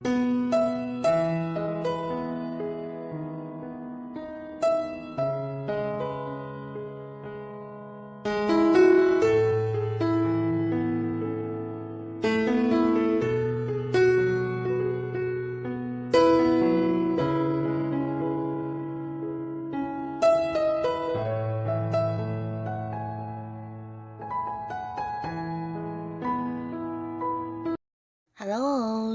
Halo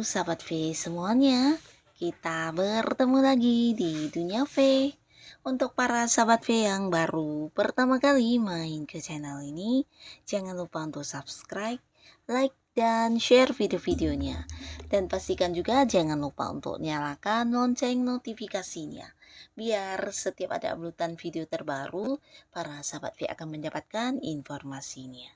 sahabat V semuanya, kita bertemu lagi di Dunia V. Untuk para sahabat V yang baru pertama kali main ke channel ini, jangan lupa untuk subscribe, like, dan share video-videonya. Dan pastikan juga jangan lupa untuk nyalakan lonceng notifikasinya. Biar setiap ada uploadan video terbaru, para sahabat V akan mendapatkan informasinya.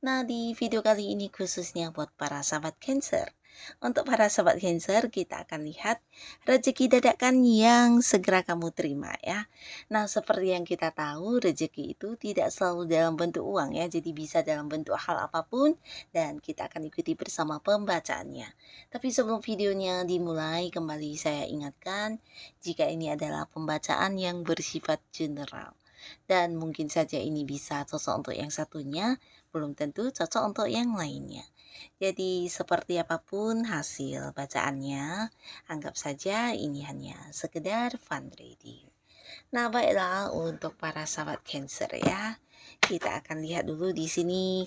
Nah, di video kali ini khususnya buat para sahabat Cancer. Untuk para sahabat Cancer, kita akan lihat rezeki dadakan yang segera kamu terima ya. Nah, seperti yang kita tahu, rezeki itu tidak selalu dalam bentuk uang ya, jadi bisa dalam bentuk hal apapun dan kita akan ikuti bersama pembacaannya. Tapi sebelum videonya dimulai, kembali saya ingatkan jika ini adalah pembacaan yang bersifat general. Dan mungkin saja ini bisa cocok untuk yang satunya, belum tentu cocok untuk yang lainnya. Jadi seperti apapun hasil bacaannya, anggap saja ini hanya sekedar fun reading. Nah, baiklah untuk para sahabat Cancer ya. Kita akan lihat dulu di sini.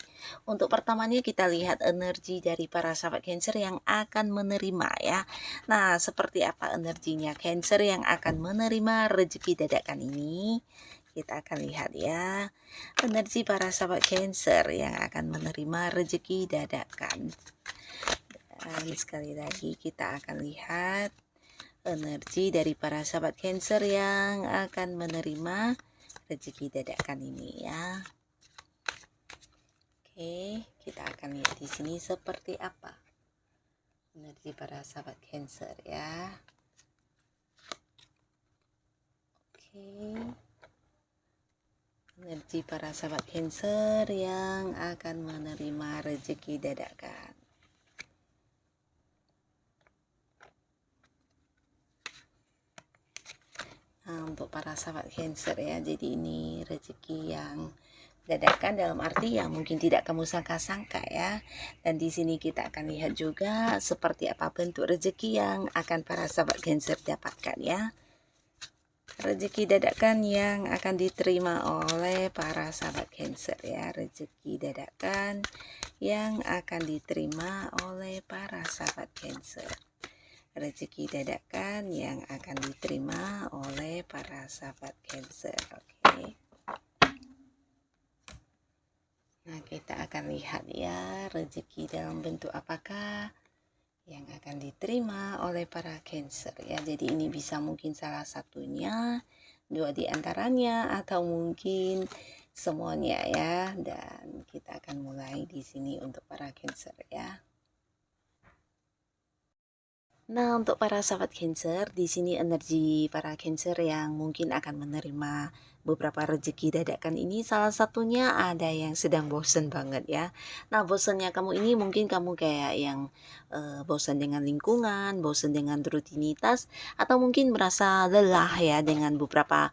Untuk pertamanya kita lihat energi dari para sahabat Cancer yang akan menerima ya. Nah, seperti apa energinya Cancer yang akan menerima rezeki dadakan ini? Kita akan lihat ya. Energi para sahabat Cancer yang akan menerima rezeki dadakan. Dan sekali lagi kita akan lihat energi dari para sahabat Cancer yang akan menerima rezeki dadakan ini ya. Oke, kita akan lihat di sini seperti apa energi para sahabat Cancer ya. Oke. Energi para sahabat Cancer yang akan menerima rezeki dadakan. Nah, untuk para sahabat Cancer ya, jadi ini rezeki yang dadakan dalam arti yang mungkin tidak kamu sangka-sangka ya. Dan di sini kita akan lihat juga seperti apa bentuk rezeki yang akan para sahabat Cancer dapatkan ya. Rezeki dadakan yang akan diterima oleh para sahabat Cancer ya. Rezeki dadakan yang akan diterima oleh para sahabat Cancer. Rezeki dadakan yang akan diterima oleh para sahabat Cancer. Oke. Nah, kita akan lihat ya rezeki dalam bentuk apakah yang akan diterima oleh para Cancer ya. Jadi ini bisa mungkin salah satunya, dua di antaranya, atau mungkin semuanya ya. Dan kita akan mulai di sini untuk para Cancer ya. Nah, untuk para sahabat Cancer, di sini energi para Cancer yang mungkin akan menerima beberapa rezeki dadakan ini, salah satunya ada yang sedang bosen banget ya. Nah, bosennya kamu ini mungkin kamu kayak yang bosan dengan lingkungan, bosan dengan rutinitas, atau mungkin merasa lelah ya dengan beberapa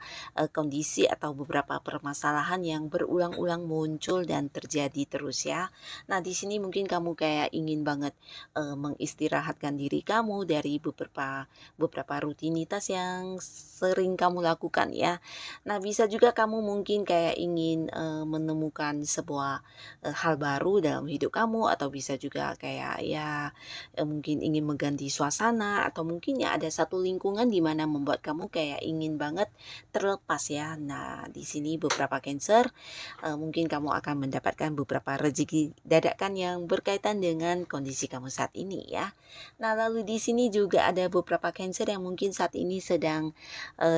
kondisi atau beberapa permasalahan yang berulang-ulang muncul dan terjadi terus ya. Nah, di sini mungkin kamu kayak ingin banget mengistirahatkan diri kamu dari beberapa rutinitas yang sering kamu lakukan ya. Nah, bisa juga kamu mungkin kayak ingin menemukan sebuah hal baru dalam hidup kamu, atau bisa juga kayak ya mungkin ingin mengganti suasana, atau mungkin ya ada satu lingkungan di mana membuat kamu kayak ingin banget terlepas ya. Nah, di sini beberapa Cancer mungkin kamu akan mendapatkan beberapa rezeki dadakan yang berkaitan dengan kondisi kamu saat ini ya. Nah, lalu di sini juga ada beberapa Cancer yang mungkin saat ini sedang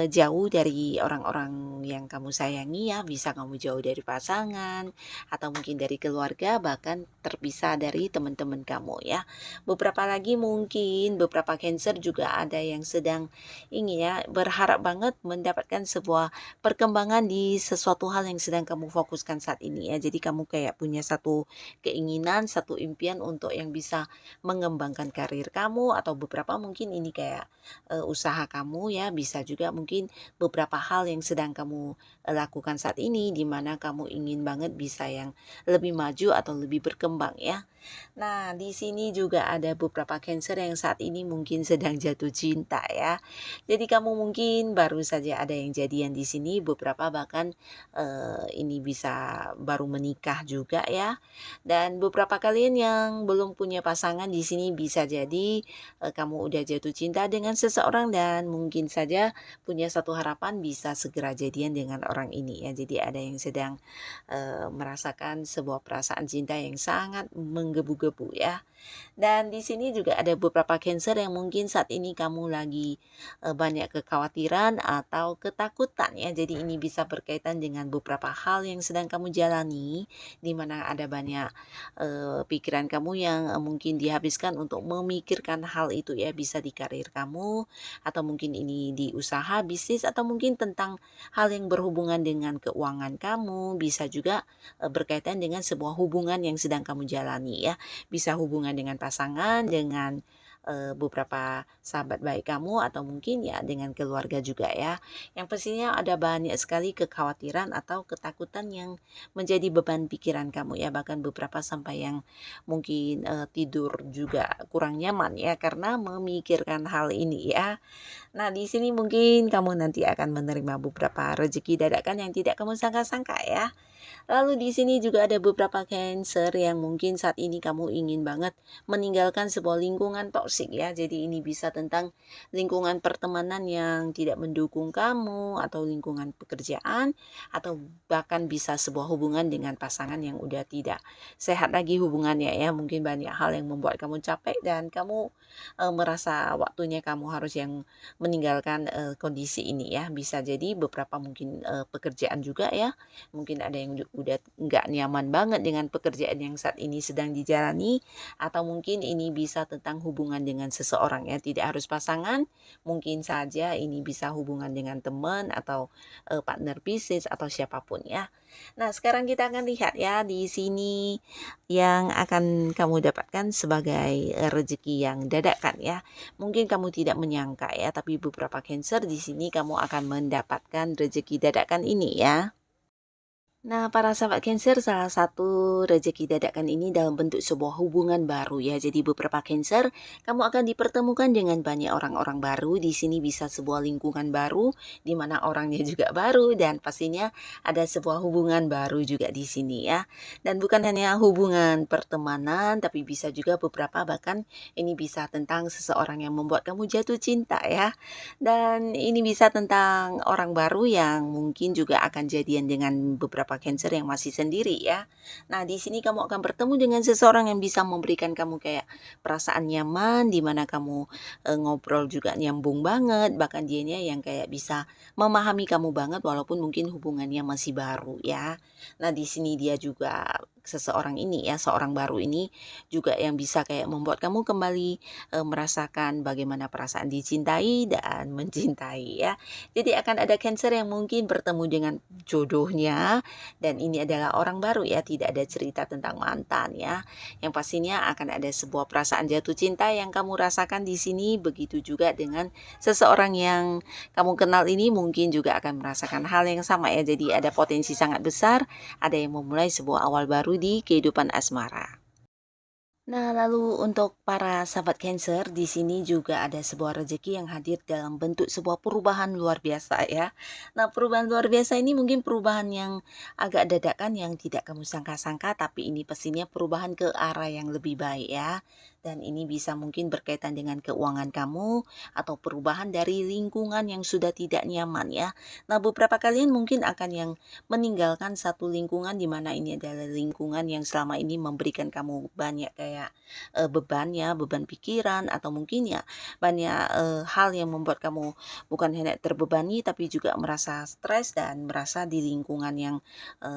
jauh dari orang-orang yang kamu sayangi ya, bisa kamu jauh dari pasangan atau mungkin dari keluarga, bahkan terpisah dari teman-teman kamu ya. Beberapa lagi mungkin beberapa Cancer juga ada yang sedang ingin ya berharap banget mendapatkan sebuah perkembangan di sesuatu hal yang sedang kamu fokuskan saat ini ya. Jadi kamu kayak punya satu keinginan, satu impian untuk yang bisa mengembangkan karir kamu, atau beberapa mungkin ini kayak usaha kamu ya, bisa juga mungkin beberapa hal yang sedang kamu lakukan saat ini di mana kamu ingin banget bisa yang lebih maju atau lebih berkembang ya. Nah, di sini juga ada beberapa Cancer yang saat ini mungkin sedang jatuh cinta ya. Jadi kamu mungkin baru saja ada yang jadian di sini, beberapa bahkan ini bisa baru menikah juga ya. Dan beberapa kalian yang belum punya pasangan di sini bisa jadi kamu udah jatuh cinta dengan seseorang dan mungkin saja punya satu harapan bisa segera jadian dengan orang ini ya. Jadi ada yang sedang merasakan sebuah perasaan cinta yang sangat menggebu-gebu ya. Dan di sini juga ada beberapa Cancer yang mungkin saat ini kamu lagi banyak kekhawatiran atau ketakutan ya. Jadi ini bisa berkaitan dengan beberapa hal yang sedang kamu jalani, di mana ada banyak pikiran kamu yang mungkin dihabiskan untuk memikirkan hal itu ya. Bisa di karir kamu, atau mungkin ini di usaha, bisnis, atau mungkin tentang hal yang berhubungan dengan keuangan kamu. Bisa juga berkaitan dengan sebuah hubungan yang sedang kamu jalani ya. Bisa hubungan dengan pasangan, dengan beberapa sahabat baik kamu, atau mungkin ya dengan keluarga juga ya. Yang pastinya ada banyak sekali kekhawatiran atau ketakutan yang menjadi beban pikiran kamu ya, bahkan beberapa sampai yang mungkin tidur juga kurang nyaman ya karena memikirkan hal ini ya. Nah, di sini mungkin kamu nanti akan menerima beberapa rezeki dadakan yang tidak kamu sangka-sangka ya. Lalu di sini juga ada beberapa Cancer yang mungkin saat ini kamu ingin banget meninggalkan sebuah lingkungan toksik ya. Jadi ini bisa tentang lingkungan pertemanan yang tidak mendukung kamu, atau lingkungan pekerjaan, atau bahkan bisa sebuah hubungan dengan pasangan yang udah tidak sehat lagi hubungannya ya. Mungkin banyak hal yang membuat kamu capek dan kamu merasa waktunya kamu harus yang meninggalkan kondisi ini ya. Bisa jadi beberapa mungkin pekerjaan juga ya. Mungkin ada yang udah nggak nyaman banget dengan pekerjaan yang saat ini sedang dijalani, atau mungkin ini bisa tentang hubungan dengan seseorang ya, tidak harus pasangan, mungkin saja ini bisa hubungan dengan teman atau partner bisnis atau siapapun ya. Nah, sekarang kita akan lihat ya di sini yang akan kamu dapatkan sebagai rezeki yang dadakan ya. Mungkin kamu tidak menyangka ya, tapi beberapa Cancer di sini kamu akan mendapatkan rezeki dadakan ini ya. Nah, para sahabat Cancer, salah satu rezeki dadakan ini dalam bentuk sebuah hubungan baru ya. Jadi beberapa Cancer, kamu akan dipertemukan dengan banyak orang-orang baru. Di sini bisa sebuah lingkungan baru, di mana orangnya juga baru, dan pastinya ada sebuah hubungan baru juga di sini ya. Dan bukan hanya hubungan pertemanan, tapi bisa juga beberapa, bahkan ini bisa tentang seseorang yang membuat kamu jatuh cinta ya. Dan ini bisa tentang orang baru yang mungkin juga akan jadian dengan beberapa Cancer yang masih sendiri ya. Nah, di sini kamu akan bertemu dengan seseorang yang bisa memberikan kamu kayak perasaan nyaman, di mana kamu ngobrol juga nyambung banget, bahkan dianya yang kayak bisa memahami kamu banget walaupun mungkin hubungannya masih baru ya. Nah, di sini dia juga seseorang ini ya, seorang baru ini juga yang bisa kayak membuat kamu kembali merasakan bagaimana perasaan dicintai dan mencintai ya. Jadi akan ada Cancer yang mungkin bertemu dengan jodohnya, dan ini adalah orang baru ya, tidak ada cerita tentang mantan ya. Yang pastinya akan ada sebuah perasaan jatuh cinta yang kamu rasakan di sini. Begitu juga dengan seseorang yang kamu kenal ini mungkin juga akan merasakan hal yang sama ya. Jadi ada potensi sangat besar, ada yang memulai sebuah awal baru di kehidupan asmara. Nah, lalu untuk para sahabat Cancer, di sini juga ada sebuah rezeki yang hadir dalam bentuk sebuah perubahan luar biasa ya. Nah, perubahan luar biasa ini mungkin perubahan yang agak dadakan yang tidak kamu sangka-sangka, tapi ini pastinya perubahan ke arah yang lebih baik ya. dan ini bisa mungkin berkaitan dengan keuangan kamu atau perubahan dari lingkungan yang sudah tidak nyaman ya. Nah, beberapa kalian mungkin akan yang meninggalkan satu lingkungan di mana ini adalah lingkungan yang selama ini memberikan kamu banyak kayak beban ya, beban pikiran atau mungkin ya banyak hal yang membuat kamu bukan hanya terbebani tapi juga merasa stres dan merasa di lingkungan yang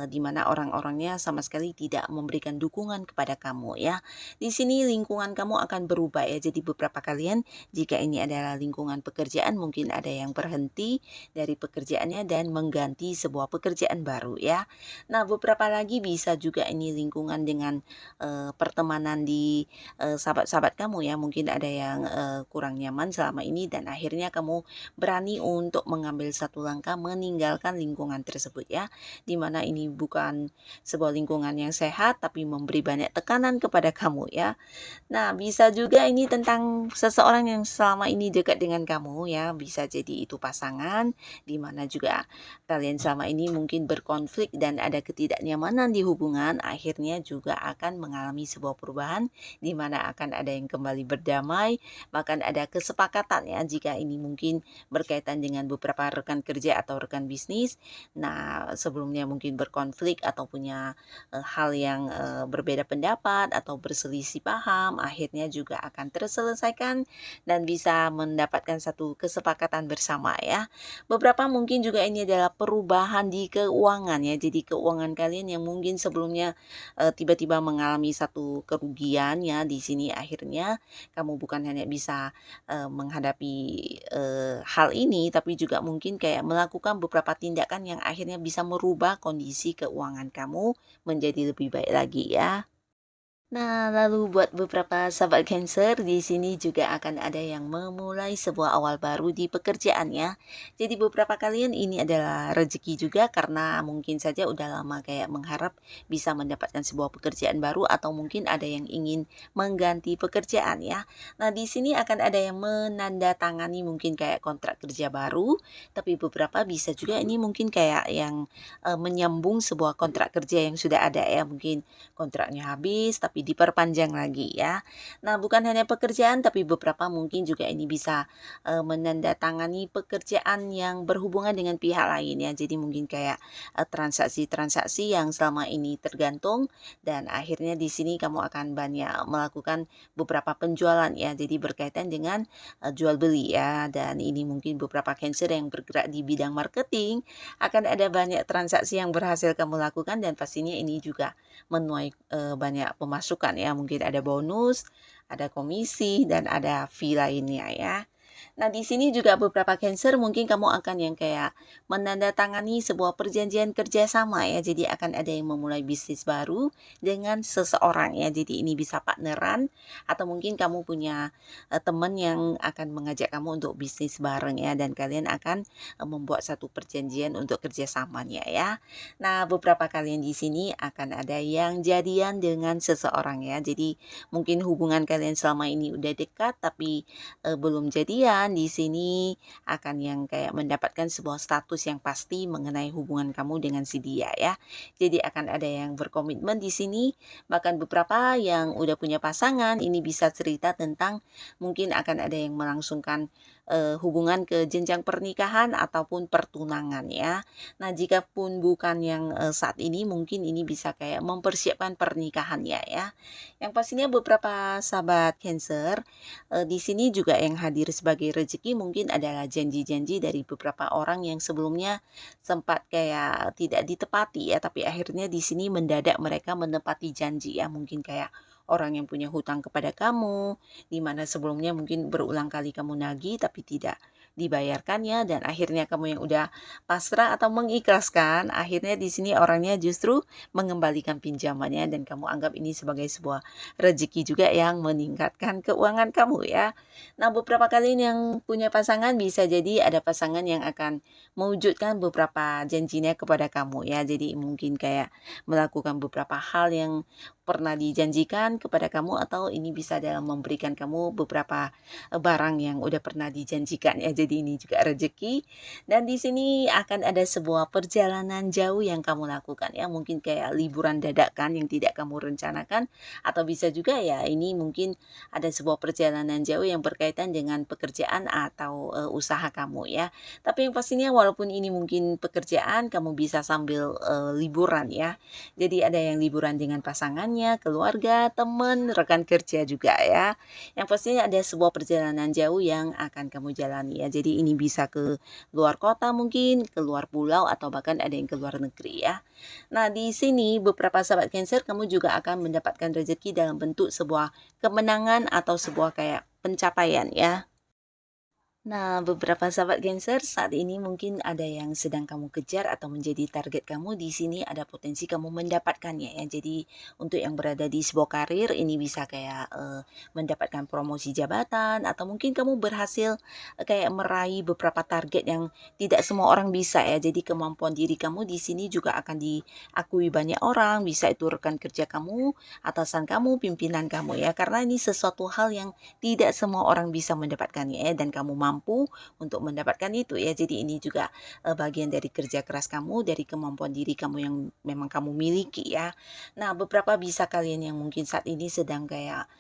di mana orang-orangnya sama sekali tidak memberikan dukungan kepada kamu ya. Di sini lingkungan kamu akan berubah ya. Jadi beberapa kalian jika ini adalah lingkungan pekerjaan mungkin ada yang berhenti dari pekerjaannya dan mengganti sebuah pekerjaan baru ya. Nah, beberapa lagi bisa juga ini lingkungan dengan pertemanan di sahabat-sahabat kamu ya. Mungkin ada yang kurang nyaman selama ini dan akhirnya kamu berani untuk mengambil satu langkah meninggalkan lingkungan tersebut ya. Di mana ini bukan sebuah lingkungan yang sehat tapi memberi banyak tekanan kepada kamu ya. Nah, bisa juga ini tentang seseorang yang selama ini dekat dengan kamu ya, bisa jadi itu pasangan, di mana juga kalian selama ini mungkin berkonflik dan ada ketidaknyamanan di hubungan, akhirnya juga akan mengalami sebuah perubahan, di mana akan ada yang kembali berdamai, bahkan ada kesepakatan ya, jika ini mungkin berkaitan dengan beberapa rekan kerja atau rekan bisnis. Nah, sebelumnya mungkin berkonflik atau punya hal yang berbeda pendapat atau berselisih paham, akhirnya juga akan terselesaikan dan bisa mendapatkan satu kesepakatan bersama ya. Beberapa mungkin juga ini adalah perubahan di keuangan ya. Jadi keuangan kalian yang mungkin sebelumnya tiba-tiba mengalami satu kerugian ya, di sini akhirnya kamu bukan hanya bisa menghadapi hal ini tapi juga mungkin kayak melakukan beberapa tindakan yang akhirnya bisa merubah kondisi keuangan kamu menjadi lebih baik lagi ya. Nah, lalu buat beberapa sahabat Cancer, di sini juga akan ada yang memulai sebuah awal baru di pekerjaannya. Jadi beberapa kalian ini adalah rezeki juga karena mungkin saja udah lama kayak mengharap bisa mendapatkan sebuah pekerjaan baru atau mungkin ada yang ingin mengganti pekerjaan ya. Nah, di sini akan ada yang menandatangani mungkin kayak kontrak kerja baru, tapi beberapa bisa juga ini mungkin kayak yang menyambung sebuah kontrak kerja yang sudah ada ya, mungkin kontraknya habis tapi diperpanjang lagi ya. Nah, bukan hanya pekerjaan tapi beberapa mungkin juga ini bisa menandatangani pekerjaan yang berhubungan dengan pihak lain ya. Jadi mungkin kayak transaksi-transaksi yang selama ini tergantung dan akhirnya di sini kamu akan banyak melakukan beberapa penjualan ya. Jadi berkaitan dengan jual beli ya, dan ini mungkin beberapa Cancer yang bergerak di bidang marketing akan ada banyak transaksi yang berhasil kamu lakukan dan pastinya ini juga menuai banyak pemasukan ya, mungkin ada bonus, ada komisi, dan ada fee lainnya ya. Nah, di sini juga beberapa Cancer mungkin kamu akan yang kayak menandatangani sebuah perjanjian kerjasama ya. Jadi akan ada yang memulai bisnis baru dengan seseorang ya. Jadi ini bisa partneran atau mungkin kamu punya teman yang akan mengajak kamu untuk bisnis bareng ya. Dan kalian akan membuat satu perjanjian untuk kerjasamanya ya. Nah, beberapa kalian di sini akan ada yang jadian dengan seseorang ya. Jadi mungkin hubungan kalian selama ini udah dekat tapi belum jadian, di sini akan yang kayak mendapatkan sebuah status yang pasti mengenai hubungan kamu dengan si dia ya. Jadi akan ada yang berkomitmen di sini, bahkan beberapa yang udah punya pasangan ini bisa cerita tentang mungkin akan ada yang melangsungkan hubungan ke jenjang pernikahan ataupun pertunangan ya. Nah, jika pun bukan yang saat ini mungkin ini bisa kayak mempersiapkan pernikahannya ya. Yang pastinya beberapa sahabat Cancer di sini juga yang hadir sebagai rezeki mungkin adalah janji-janji dari beberapa orang yang sebelumnya sempat kayak tidak ditepati ya, tapi akhirnya di sini mendadak mereka menepati janji ya, mungkin kayak orang yang punya hutang kepada kamu, di mana sebelumnya mungkin berulang kali kamu nagih tapi tidak dibayarkannya dan akhirnya kamu yang udah pasrah atau mengikhlaskan, akhirnya di sini orangnya justru mengembalikan pinjamannya dan kamu anggap ini sebagai sebuah rezeki juga yang meningkatkan keuangan kamu ya. Nah, beberapa kali yang punya pasangan bisa jadi ada pasangan yang akan mewujudkan beberapa janjinya kepada kamu ya. Jadi mungkin kayak melakukan beberapa hal yang pernah dijanjikan kepada kamu atau ini bisa dalam memberikan kamu beberapa barang yang udah pernah dijanjikan ya. jadi ini juga rezeki. Dan di sini akan ada sebuah perjalanan jauh yang kamu lakukan ya, mungkin kayak liburan dadakan yang tidak kamu rencanakan, atau bisa juga ya ini mungkin ada sebuah perjalanan jauh yang berkaitan dengan pekerjaan atau usaha kamu ya. Tapi yang pastinya walaupun ini mungkin pekerjaan, kamu bisa sambil liburan ya. Jadi ada yang liburan dengan pasangannya, keluarga, teman, rekan kerja juga ya. Yang pastinya ada sebuah perjalanan jauh yang akan kamu jalani ya. Jadi ini bisa ke luar kota mungkin, ke luar pulau, atau bahkan ada yang ke luar negeri ya. Nah, di sini beberapa sahabat Cancer, kamu juga akan mendapatkan rezeki dalam bentuk sebuah kemenangan atau sebuah kayak pencapaian ya. Nah, beberapa sahabat Cancer, saat ini mungkin ada yang sedang kamu kejar atau menjadi target kamu. Di sini ada potensi kamu mendapatkannya ya. Jadi untuk yang berada di sebuah karir, ini bisa kayak mendapatkan promosi jabatan, atau mungkin kamu berhasil kayak meraih beberapa target yang tidak semua orang bisa ya. Jadi kemampuan diri kamu di sini juga akan diakui banyak orang, bisa itu rekan kerja kamu, atasan kamu, pimpinan kamu ya. Karena ini sesuatu hal yang tidak semua orang bisa mendapatkannya ya, dan kamu mampu untuk mendapatkan itu ya. Jadi ini juga bagian dari kerja keras kamu, dari kemampuan diri kamu yang memang kamu miliki ya. Nah, beberapa bisa kalian yang mungkin saat ini sedang kayak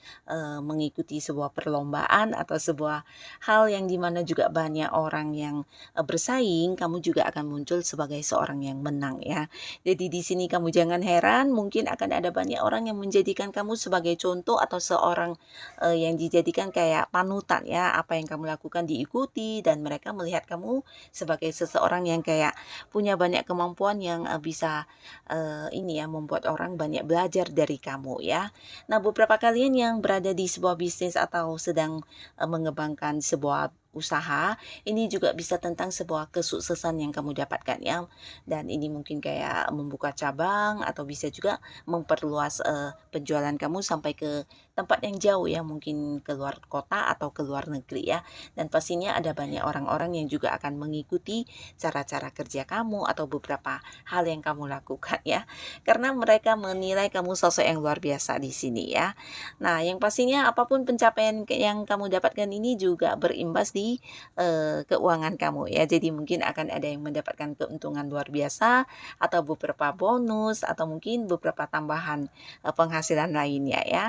mengikuti sebuah perlombaan atau sebuah hal yang dimana juga banyak orang yang bersaing, kamu juga akan muncul sebagai seorang yang menang ya. Jadi di sini kamu jangan heran, mungkin akan ada banyak orang yang menjadikan kamu sebagai contoh atau seorang yang dijadikan kayak panutan ya, apa yang kamu lakukan diikuti, dan mereka melihat kamu sebagai seseorang yang kayak punya banyak kemampuan yang bisa ini ya, membuat orang banyak belajar dari kamu ya. Nah, beberapa kalian yang berada di sebuah bisnis atau sedang mengembangkan sebuah usaha, ini juga bisa tentang sebuah kesuksesan yang kamu dapatkan ya. Dan ini mungkin kayak membuka cabang, atau bisa juga memperluas penjualan kamu sampai ke tempat yang jauh ya, mungkin ke luar kota atau ke luar negeri ya. Dan pastinya ada banyak orang-orang yang juga akan mengikuti cara-cara kerja kamu atau beberapa hal yang kamu lakukan ya. Karena mereka menilai kamu sosok yang luar biasa di sini ya. Nah, yang pastinya apapun pencapaian yang kamu dapatkan ini juga berimbas di keuangan kamu ya. Jadi mungkin akan ada yang mendapatkan keuntungan luar biasa, atau beberapa bonus, atau mungkin beberapa tambahan penghasilan lainnya ya.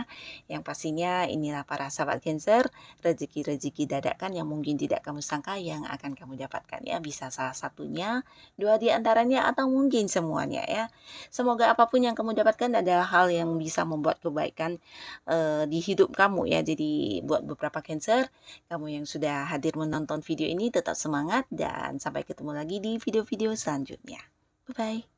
Yang pastinya inilah para sahabat Cancer, rezeki-rezeki dadakan yang mungkin tidak kamu sangka yang akan kamu dapatkan ya. Bisa salah satunya, dua di antaranya, atau mungkin semuanya ya. Semoga apapun yang kamu dapatkan adalah hal yang bisa membuat kebaikan di hidup kamu ya. Jadi buat beberapa Cancer, kamu yang sudah hadir menonton video ini tetap semangat, dan sampai ketemu lagi di video-video selanjutnya. Bye-bye.